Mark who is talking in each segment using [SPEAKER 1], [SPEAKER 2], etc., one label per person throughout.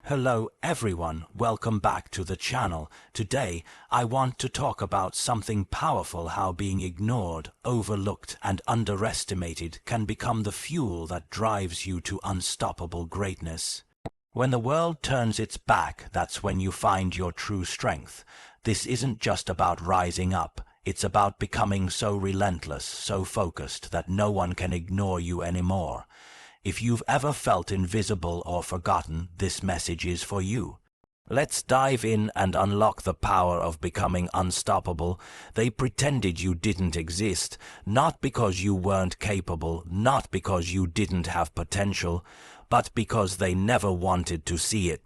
[SPEAKER 1] Hello everyone, welcome back to the channel. Today, I want to talk about something powerful, how being ignored, overlooked and underestimated can become the fuel that drives you to unstoppable greatness. When the world turns its back, that's when you find your true strength. This isn't just about rising up, it's about becoming so relentless, so focused that no one can ignore you anymore. If you've ever felt invisible or forgotten, this message is for you. Let's dive in and unlock the power of becoming unstoppable. They pretended you didn't exist, not because you weren't capable, not because you didn't have potential, but because they never wanted to see it.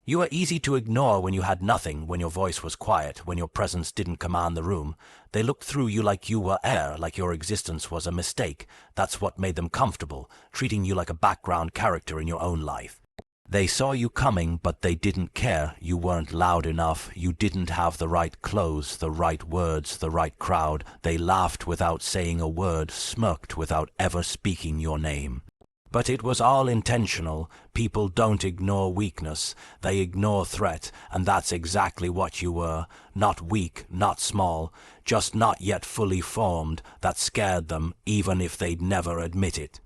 [SPEAKER 1] You were easy to ignore when you had nothing, when your voice was quiet, when your presence didn't command the room. They looked through you like you were air, like your existence was a mistake. That's what made them comfortable, treating you like a background character in your own life. They saw you coming, but they didn't care. You weren't loud enough. You didn't have the right clothes, the right words, the right crowd. They laughed without saying a word, smirked without ever speaking your name. But it was all intentional. People don't ignore weakness, they ignore threat, and that's exactly what you were. Not weak, not small, just not yet fully formed. That scared them, even if they'd never admit it.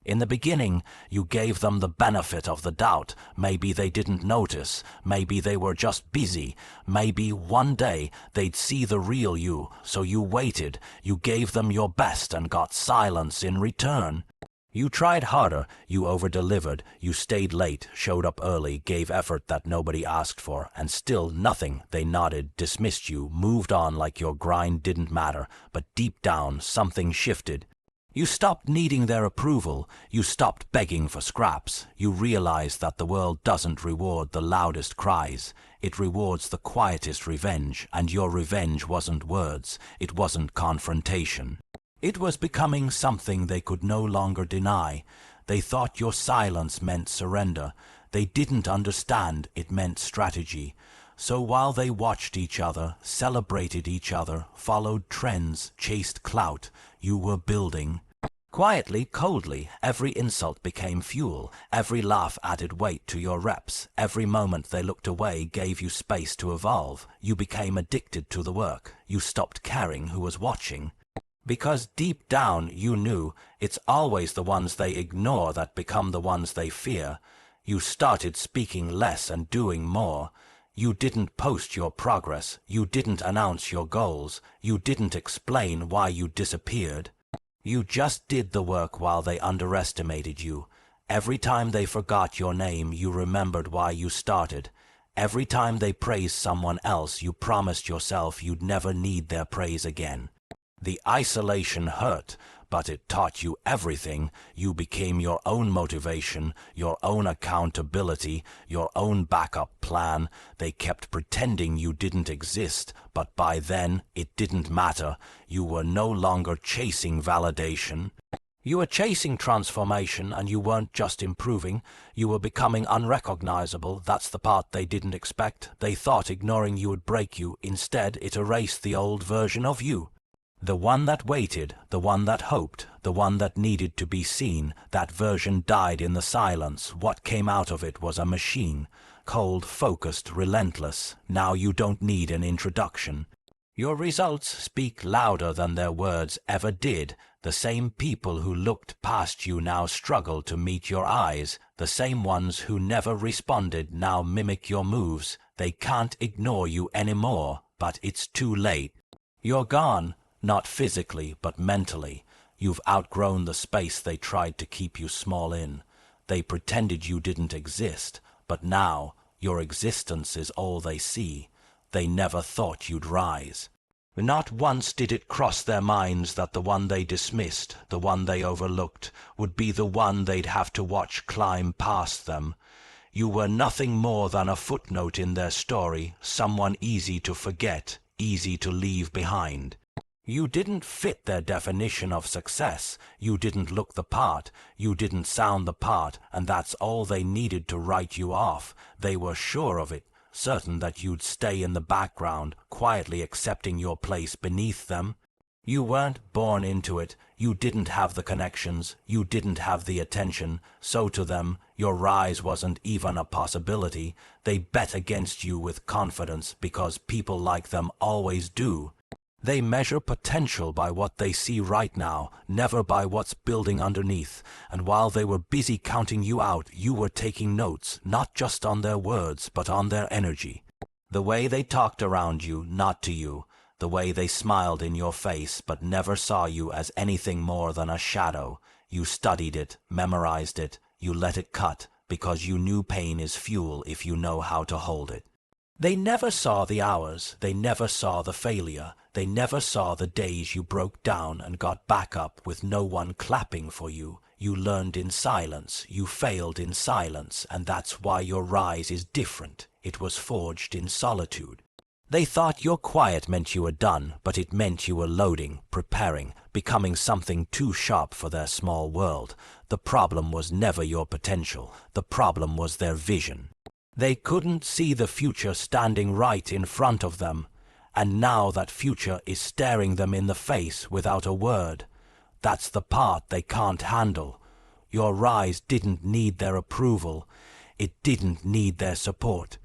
[SPEAKER 1] In the beginning, you gave them the benefit of the doubt. Maybe they didn't notice, maybe they were just busy, maybe one day they'd see the real you, so you waited, you gave them your best and got silence in return. You tried harder, you over-delivered, you stayed late, showed up early, gave effort that nobody asked for, and still nothing. They nodded, dismissed you, moved on like your grind didn't matter, but deep down something shifted. You stopped needing their approval, you stopped begging for scraps. You realized that the world doesn't reward the loudest cries. It rewards the quietest revenge, and your revenge wasn't words, it wasn't confrontation. It was becoming something they could no longer deny. They thought your silence meant surrender. They didn't understand it meant strategy. So while they watched each other, celebrated each other, followed trends, chased clout, you were building. Quietly, coldly, every insult became fuel. Every laugh added weight to your reps. Every moment they looked away gave you space to evolve. You became addicted to the work. You stopped caring who was watching. Because deep down you knew it's always the ones they ignore that become the ones they fear. You started speaking less and doing more. You didn't post your progress. You didn't announce your goals. You didn't explain why you disappeared. You just did the work while they underestimated you. Every time they forgot your name, you remembered why you started. Every time they praised someone else, you promised yourself you'd never need their praise again. The isolation hurt, but it taught you everything. You became your own motivation, your own accountability, your own backup plan. They kept pretending you didn't exist, but by then it didn't matter. You were no longer chasing validation. You were chasing transformation, and you weren't just improving. You were becoming unrecognizable. That's the part they didn't expect. They thought ignoring you would break you. Instead, it erased the old version of you. The one that waited, the one that hoped, the one that needed to be seen, that version died in the silence. What came out of it was a machine. Cold, focused, relentless. Now you don't need an introduction. Your results speak louder than their words ever did. The same people who looked past you now struggle to meet your eyes. The same ones who never responded now mimic your moves. They can't ignore you anymore, but it's too late. You're gone. Not physically, but mentally. You've outgrown the space they tried to keep you small in. They pretended you didn't exist, but now your existence is all they see. They never thought you'd rise. Not once did it cross their minds that the one they dismissed, the one they overlooked, would be the one they'd have to watch climb past them. You were nothing more than a footnote in their story, someone easy to forget, easy to leave behind. You didn't fit their definition of success. You didn't look the part. You didn't sound the part, and that's all they needed to write you off. They were sure of it, certain that you'd stay in the background, quietly accepting your place beneath them. You weren't born into it. You didn't have the connections, you didn't have the attention, so to them, your rise wasn't even a possibility. They bet against you with confidence because people like them always do. They measure potential by what they see right now, never by what's building underneath. And while they were busy counting you out, you were taking notes, not just on their words, but on their energy. The way they talked around you, not to you. The way they smiled in your face, but never saw you as anything more than a shadow. You studied it, memorized it, you let it cut, because you knew pain is fuel if you know how to hold it. They never saw the hours, they never saw the failure, they never saw the days you broke down and got back up with no one clapping for you. You learned in silence, you failed in silence, and that's why your rise is different. It was forged in solitude. They thought your quiet meant you were done, but it meant you were loading, preparing, becoming something too sharp for their small world. The problem was never your potential, the problem was their vision. They couldn't see the future standing right in front of them, and now that future is staring them in the face without a word. That's the part they can't handle. Your rise didn't need their approval. It didn't need their support.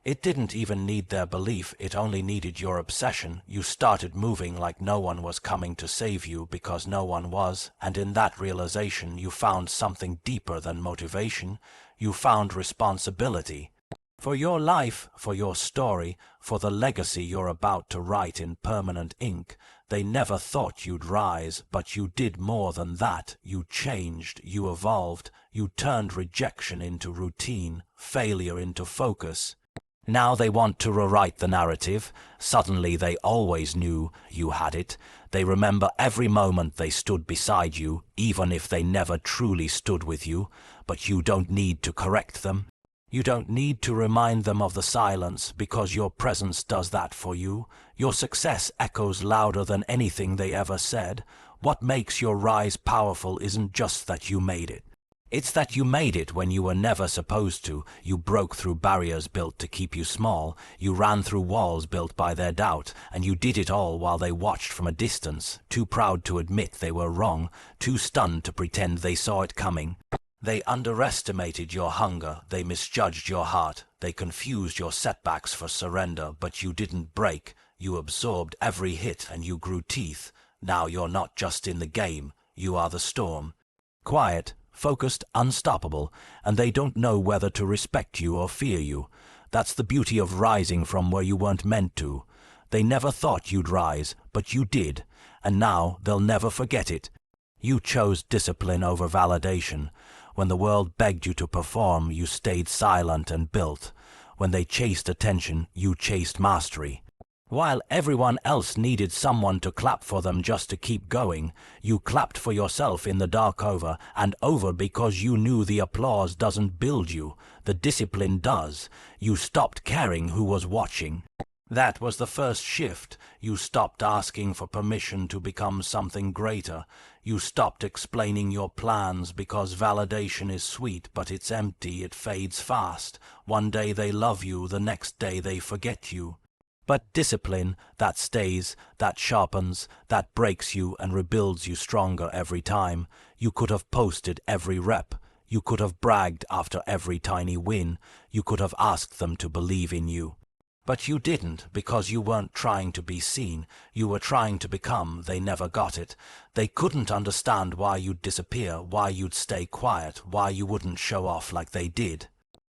[SPEAKER 1] It didn't even need their belief, it only needed your obsession. You started moving like no one was coming to save you because no one was, and in that realization you found something deeper than motivation. You found responsibility. For your life, for your story, for the legacy you're about to write in permanent ink. They never thought you'd rise, but you did more than that. You changed, you evolved, you turned rejection into routine, failure into focus. Now they want to rewrite the narrative. Suddenly they always knew you had it. They remember every moment they stood beside you, even if they never truly stood with you. But you don't need to correct them. You don't need to remind them of the silence, because your presence does that for you. Your success echoes louder than anything they ever said. What makes your rise powerful isn't just that you made it. It's that you made it when you were never supposed to. You broke through barriers built to keep you small. You ran through walls built by their doubt. And you did it all while they watched from a distance, too proud to admit they were wrong, too stunned to pretend they saw it coming. They underestimated your hunger. They misjudged your heart. They confused your setbacks for surrender. But you didn't break. You absorbed every hit and you grew teeth. Now you're not just in the game. You are the storm. Quiet, focused, unstoppable, and they don't know whether to respect you or fear you. That's the beauty of rising from where you weren't meant to. They never thought you'd rise, but you did, and now they'll never forget it. You chose discipline over validation. When the world begged you to perform, you stayed silent and built. When they chased attention, you chased mastery. While everyone else needed someone to clap for them just to keep going, you clapped for yourself in the dark over because you knew the applause doesn't build you, the discipline does. You stopped caring who was watching. That was the first shift. You stopped asking for permission to become something greater. You stopped explaining your plans because validation is sweet, but it's empty, it fades fast. One day they love you, the next day they forget you. But discipline, that stays, that sharpens, that breaks you and rebuilds you stronger every time. You could have posted every rep. You could have bragged after every tiny win. You could have asked them to believe in you. But you didn't, because you weren't trying to be seen. You were trying to become. They never got it. They couldn't understand why you'd disappear, why you'd stay quiet, why you wouldn't show off like they did.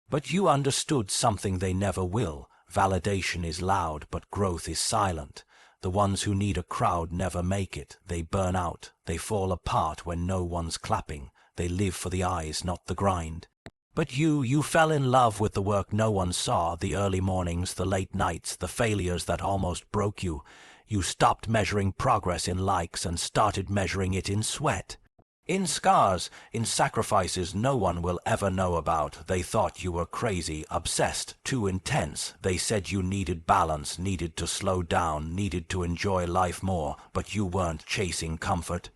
[SPEAKER 1] But you understood something they never will. Validation is loud, but growth is silent. The ones who need a crowd never make it. They burn out. They fall apart when no one's clapping. They live for the eyes, not the grind. But you fell in love with the work no one saw, the early mornings, the late nights, the failures that almost broke you. You stopped measuring progress in likes and started measuring it in sweat. In scars, in sacrifices no one will ever know about. They thought you were crazy, obsessed, too intense. They said you needed balance, needed to slow down, needed to enjoy life more, but you weren't chasing comfort.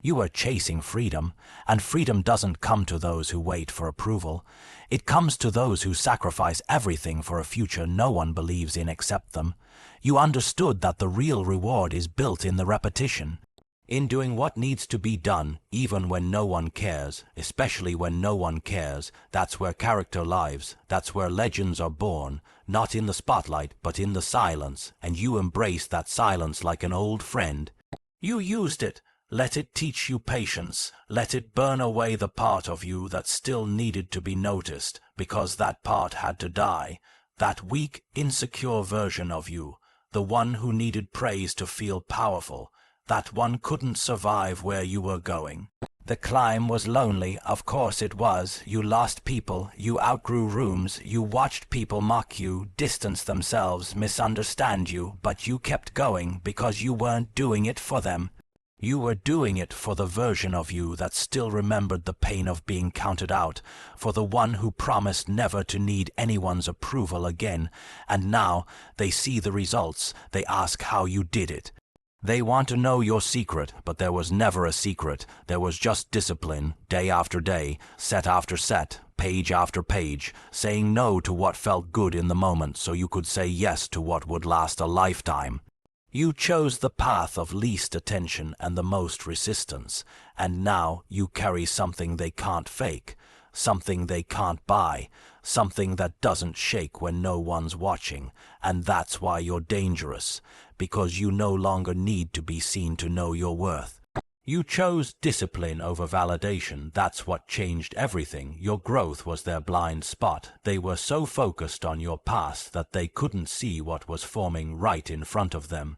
[SPEAKER 1] You were chasing freedom, and freedom doesn't come to those who wait for approval. It comes to those who sacrifice everything for a future no one believes in except them. You understood that the real reward is built in the repetition. In doing what needs to be done, even when no one cares, especially when no one cares, that's where character lives, that's where legends are born, not in the spotlight, but in the silence, and you embrace that silence like an old friend. You used it. Let it teach you patience. Let it burn away the part of you that still needed to be noticed, because that part had to die. That weak, insecure version of you, the one who needed praise to feel powerful, that one couldn't survive where you were going. The climb was lonely, of course it was. You lost people, you outgrew rooms, you watched people mock you, distance themselves, misunderstand you, but you kept going because you weren't doing it for them. You were doing it for the version of you that still remembered the pain of being counted out, for the one who promised never to need anyone's approval again, and now they see the results, they ask how you did it. They want to know your secret, but there was never a secret. There was just discipline, day after day, set after set, page after page, saying no to what felt good in the moment so you could say yes to what would last a lifetime. You chose the path of least attention and the most resistance, and now you carry something they can't fake, something they can't buy, something that doesn't shake when no one's watching, and that's why you're dangerous, because you no longer need to be seen to know your worth. You chose discipline over validation. That's what changed everything. Your growth was their blind spot. They were so focused on your past that they couldn't see what was forming right in front of them.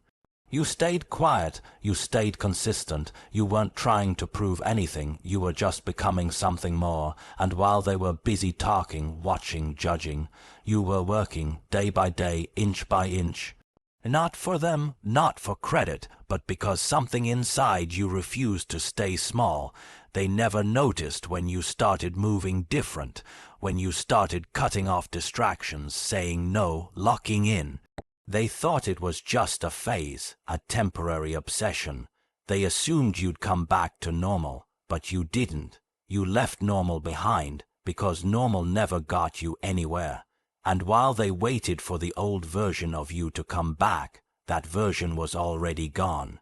[SPEAKER 1] You stayed quiet, you stayed consistent, you weren't trying to prove anything, you were just becoming something more, and while they were busy talking, watching, judging, you were working, day by day, inch by inch. Not for them, not for credit, but because something inside you refused to stay small. They never noticed when you started moving different, when you started cutting off distractions, saying no, locking in. They thought it was just a phase, a temporary obsession. They assumed you'd come back to normal, but you didn't. You left normal behind, because normal never got you anywhere. And while they waited for the old version of you to come back, that version was already gone.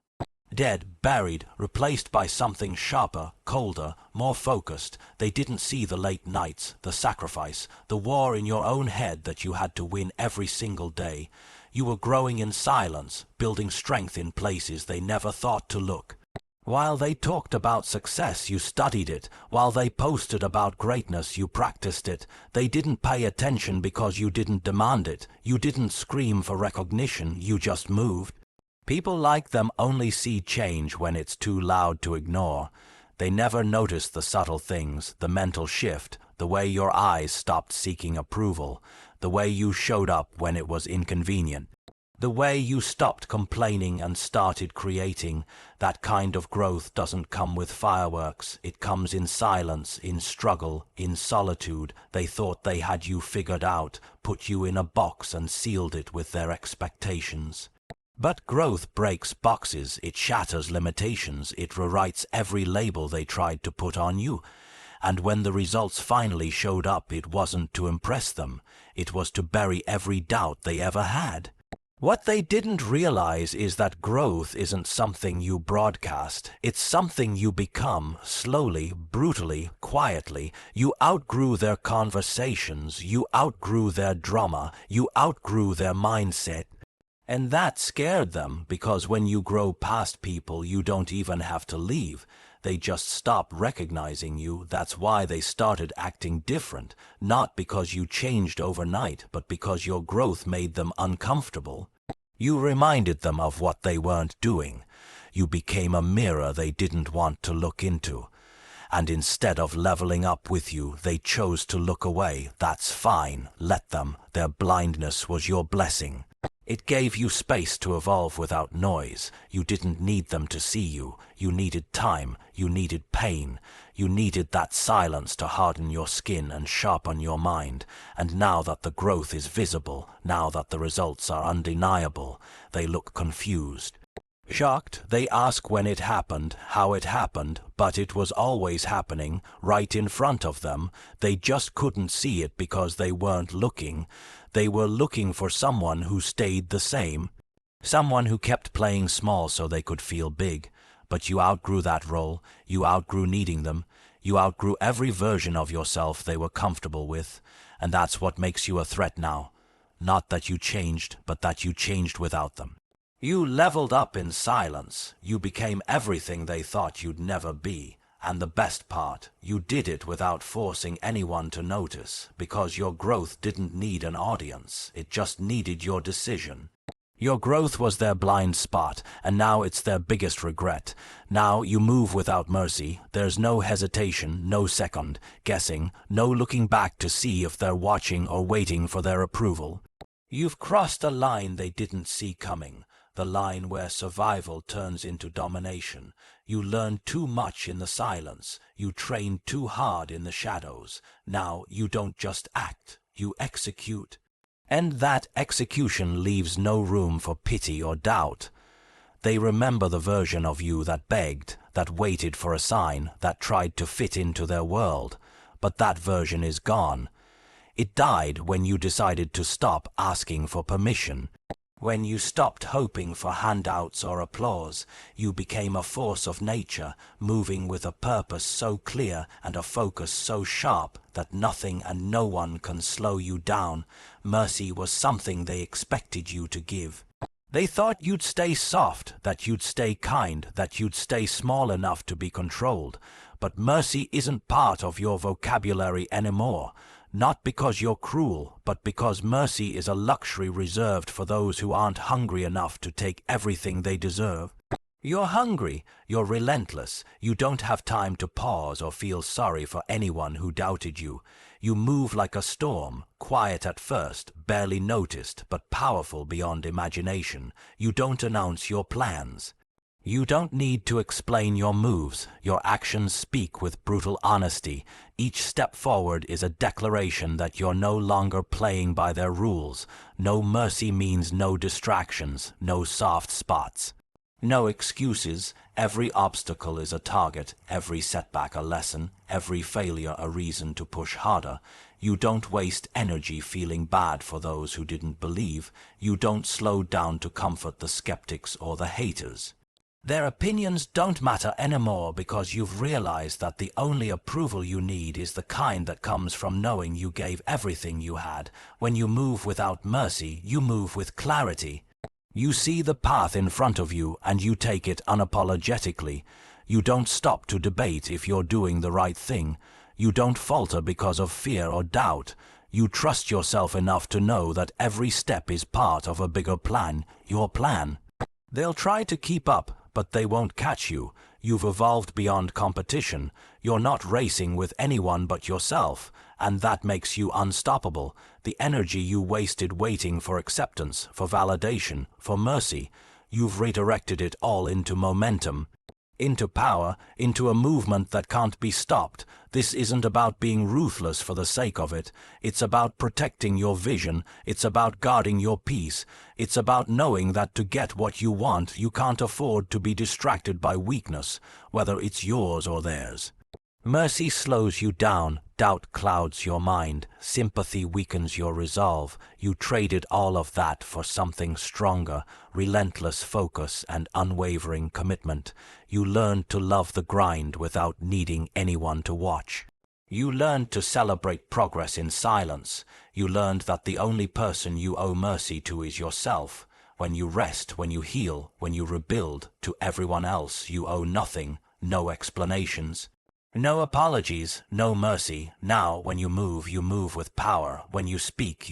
[SPEAKER 1] Dead, buried, replaced by something sharper, colder, more focused. They didn't see the late nights, the sacrifice, the war in your own head that you had to win every single day. You were growing in silence, building strength in places they never thought to look. While they talked about success, you studied it. While they posted about greatness, you practiced it. They didn't pay attention because you didn't demand it. You didn't scream for recognition, you just moved. People like them only see change when it's too loud to ignore. They never notice the subtle things, the mental shift, the way your eyes stopped seeking approval, the way you showed up when it was inconvenient, the way you stopped complaining and started creating. That kind of growth doesn't come with fireworks. It comes in silence, in struggle, in solitude. They thought they had you figured out, put you in a box and sealed it with their expectations. But growth breaks boxes, it shatters limitations, it rewrites every label they tried to put on you. And when the results finally showed up, it wasn't to impress them, it was to bury every doubt they ever had. What they didn't realize is that growth isn't something you broadcast, it's something you become, slowly, brutally, quietly. You outgrew their conversations, you outgrew their drama, you outgrew their mindset. And that scared them, because when you grow past people, you don't even have to leave. They just stop recognizing you. That's why they started acting different, not because you changed overnight, but because your growth made them uncomfortable. You reminded them of what they weren't doing. You became a mirror they didn't want to look into. And instead of leveling up with you, they chose to look away. That's fine. Let them. Their blindness was your blessing. It gave you space to evolve without noise. You didn't need them to see you. You needed time. You needed pain. You needed that silence to harden your skin and sharpen your mind. And now that the growth is visible, now that the results are undeniable, they look confused. Shocked, they ask when it happened, how it happened, but it was always happening, right in front of them. They just couldn't see it because they weren't looking. They were looking for someone who stayed the same, someone who kept playing small so they could feel big. but you outgrew that role, you outgrew needing them, you outgrew every version of yourself they were comfortable with, and that's what makes you a threat now. Not that you changed, but that you changed without them. You leveled up in silence, you became everything they thought you'd never be, and the best part, you did it without forcing anyone to notice, because your growth didn't need an audience, it just needed your decision. Your growth was their blind spot, and now it's their biggest regret. Now you move without mercy, there's no hesitation, no second guessing, no looking back to see if they're watching or waiting for their approval. You've crossed a line they didn't see coming, the line where survival turns into domination. You learned too much in the silence, you trained too hard in the shadows. Now you don't just act, you execute. And that execution leaves no room for pity or doubt. They remember the version of you that begged, that waited for a sign, that tried to fit into their world. But that version is gone. It died when you decided to stop asking for permission. When you stopped hoping for handouts or applause, you became a force of nature, moving with a purpose so clear and a focus so sharp that nothing and no one can slow you down. Mercy was something they expected you to give. They thought you'd stay soft, that you'd stay kind, that you'd stay small enough to be controlled. But mercy isn't part of your vocabulary anymore. Not because you're cruel, but because mercy is a luxury reserved for those who aren't hungry enough to take everything they deserve. You're hungry, you're relentless, you don't have time to pause or feel sorry for anyone who doubted you. You move like a storm, quiet at first, barely noticed, but powerful beyond imagination. You don't announce your plans. You don't need to explain your moves. Your actions speak with brutal honesty. Each step forward is a declaration that you're no longer playing by their rules. No mercy means no distractions, no soft spots. No excuses. Every obstacle is a target, every setback a lesson, every failure a reason to push harder. You don't waste energy feeling bad for those who didn't believe. You don't slow down to comfort the skeptics or the haters. Their opinions don't matter anymore because you've realized that the only approval you need is the kind that comes from knowing you gave everything you had. When you move without mercy, you move with clarity. You see the path in front of you and you take it unapologetically. You don't stop to debate if you're doing the right thing. You don't falter because of fear or doubt. You trust yourself enough to know that every step is part of a bigger plan, your plan. They'll try to keep up, but they won't catch you. You've evolved beyond competition. You're not racing with anyone but yourself, and that makes you unstoppable. The energy you wasted waiting for acceptance, for validation, for mercy, you've redirected it all into momentum, into power, into a movement that can't be stopped. This isn't about being ruthless for the sake of it. It's about protecting your vision. It's about guarding your peace. It's about knowing that to get what you want, you can't afford to be distracted by weakness, whether it's yours or theirs. Mercy slows you down, doubt clouds your mind, sympathy weakens your resolve. You traded all of that for something stronger, relentless focus and unwavering commitment. You learned to love the grind without needing anyone to watch. You learned to celebrate progress in silence. You learned that the only person you owe mercy to is yourself. When you rest, when you heal, when you rebuild, to everyone else you owe nothing, no explanations. No apologies, no mercy. Now, when you move with power. When you speak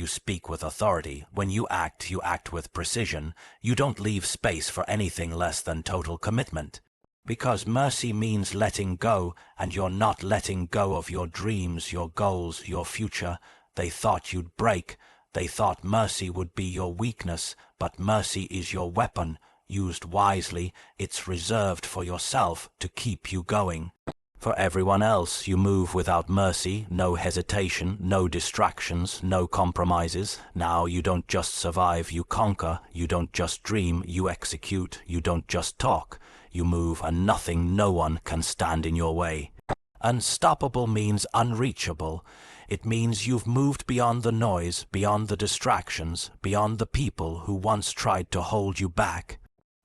[SPEAKER 1] with authority. When you act with precision. You don't leave space for anything less than total commitment. Because mercy means letting go, and you're not letting go of your dreams, your goals, your future. They thought you'd break. They thought mercy would be your weakness, but mercy is your weapon. Used wisely, it's reserved for yourself to keep you going. For everyone else, you move without mercy, no hesitation, no distractions, no compromises. Now you don't just survive, you conquer. You don't just dream, you execute. You don't just talk, you move, and nothing, no one can stand in your way. Unstoppable means unreachable. It means you've moved beyond the noise, beyond the distractions, beyond the people who once tried to hold you back.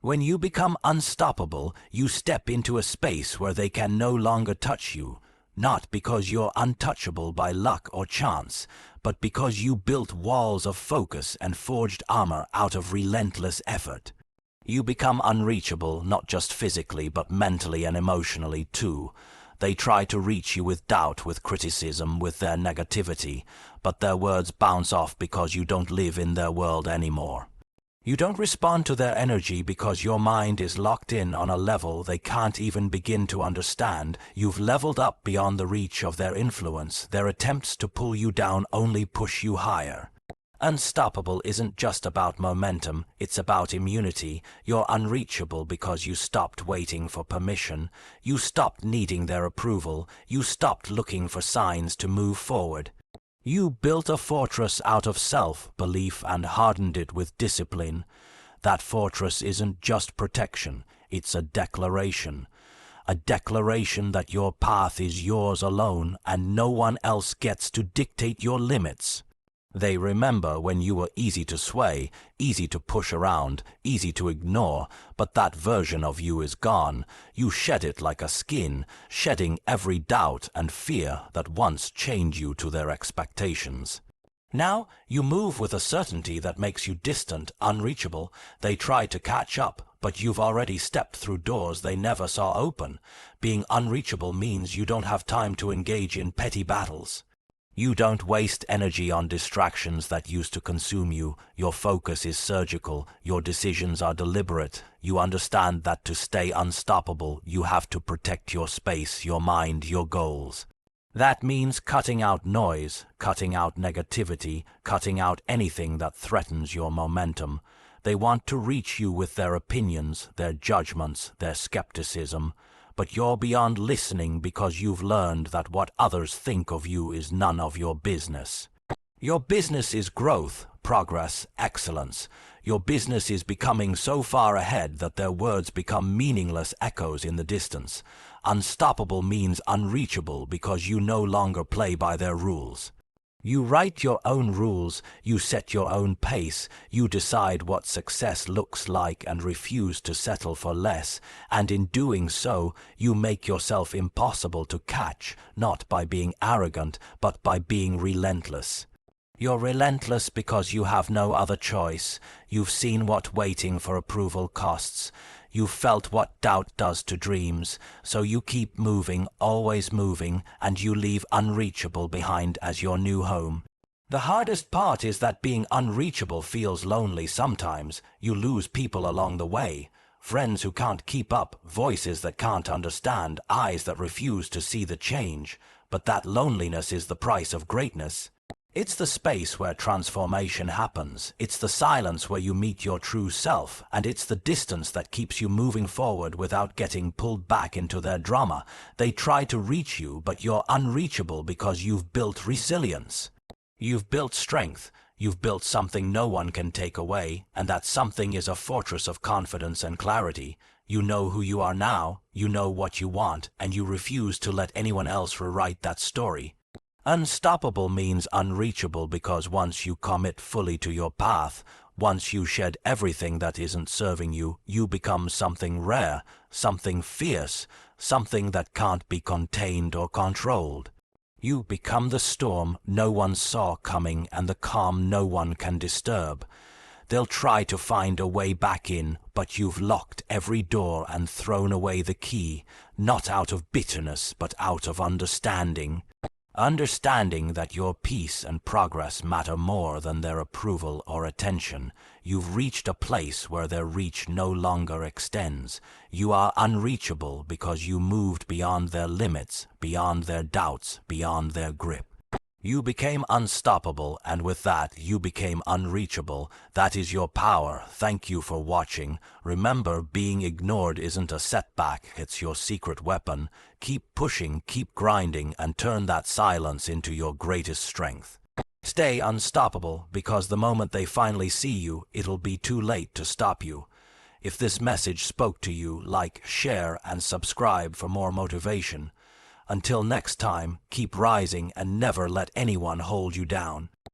[SPEAKER 1] When you become unstoppable, you step into a space where they can no longer touch you, not because you're untouchable by luck or chance, but because you built walls of focus and forged armor out of relentless effort. You become unreachable not just physically but mentally and emotionally too. They try to reach you with doubt, with criticism, with their negativity, but their words bounce off because you don't live in their world anymore. You don't respond to their energy because your mind is locked in on a level they can't even begin to understand. You've leveled up beyond the reach of their influence. Their attempts to pull you down only push you higher. Unstoppable isn't just about momentum, it's about immunity. You're unreachable because you stopped waiting for permission. You stopped needing their approval. You stopped looking for signs to move forward. You built a fortress out of self-belief and hardened it with discipline. That fortress isn't just protection, it's a declaration. A declaration that your path is yours alone and no one else gets to dictate your limits. They remember when you were easy to sway, easy to push around, easy to ignore, but that version of you is gone. You shed it like a skin, shedding every doubt and fear that once chained you to their expectations. Now you move with a certainty that makes you distant, unreachable. They try to catch up, but you've already stepped through doors they never saw open. Being unreachable means you don't have time to engage in petty battles. You don't waste energy on distractions that used to consume you. Your focus is surgical. Your decisions are deliberate. You understand that to stay unstoppable, you have to protect your space, your mind, your goals. That means cutting out noise, cutting out negativity, cutting out anything that threatens your momentum. They want to reach you with their opinions, their judgments, their skepticism. But you're beyond listening because you've learned that what others think of you is none of your business. Your business is growth, progress, excellence. Your business is becoming so far ahead that their words become meaningless echoes in the distance. Unstoppable means unreachable because you no longer play by their rules. You write your own rules, you set your own pace, you decide what success looks like and refuse to settle for less, and in doing so, you make yourself impossible to catch, not by being arrogant, but by being relentless. You're relentless because you have no other choice. You've seen what waiting for approval costs. You've felt what doubt does to dreams, so you keep moving, always moving, and you leave unreachable behind as your new home. The hardest part is that being unreachable feels lonely sometimes. You lose people along the way. Friends who can't keep up, voices that can't understand, eyes that refuse to see the change. But that loneliness is the price of greatness. It's the space where transformation happens. It's the silence where you meet your true self, and it's the distance that keeps you moving forward without getting pulled back into their drama. They try to reach you, but you're unreachable because you've built resilience. You've built strength. You've built something no one can take away, and that something is a fortress of confidence and clarity. You know who you are now, you know what you want, and you refuse to let anyone else rewrite that story. Unstoppable means unreachable because once you commit fully to your path, once you shed everything that isn't serving you, you become something rare, something fierce, something that can't be contained or controlled. You become the storm no one saw coming and the calm no one can disturb. They'll try to find a way back in, but you've locked every door and thrown away the key, not out of bitterness but out of understanding. Understanding that your peace and progress matter more than their approval or attention, you've reached a place where their reach no longer extends. You are unreachable because you moved beyond their limits, beyond their doubts, beyond their grip. You became unstoppable, and with that, you became unreachable. That is your power. Thank you for watching. Remember, being ignored isn't a setback, it's your secret weapon. Keep pushing, keep grinding, and turn that silence into your greatest strength. Stay unstoppable, because the moment they finally see you, it'll be too late to stop you. If this message spoke to you, like, share, and subscribe for more motivation. Until next time, keep rising and never let anyone hold you down.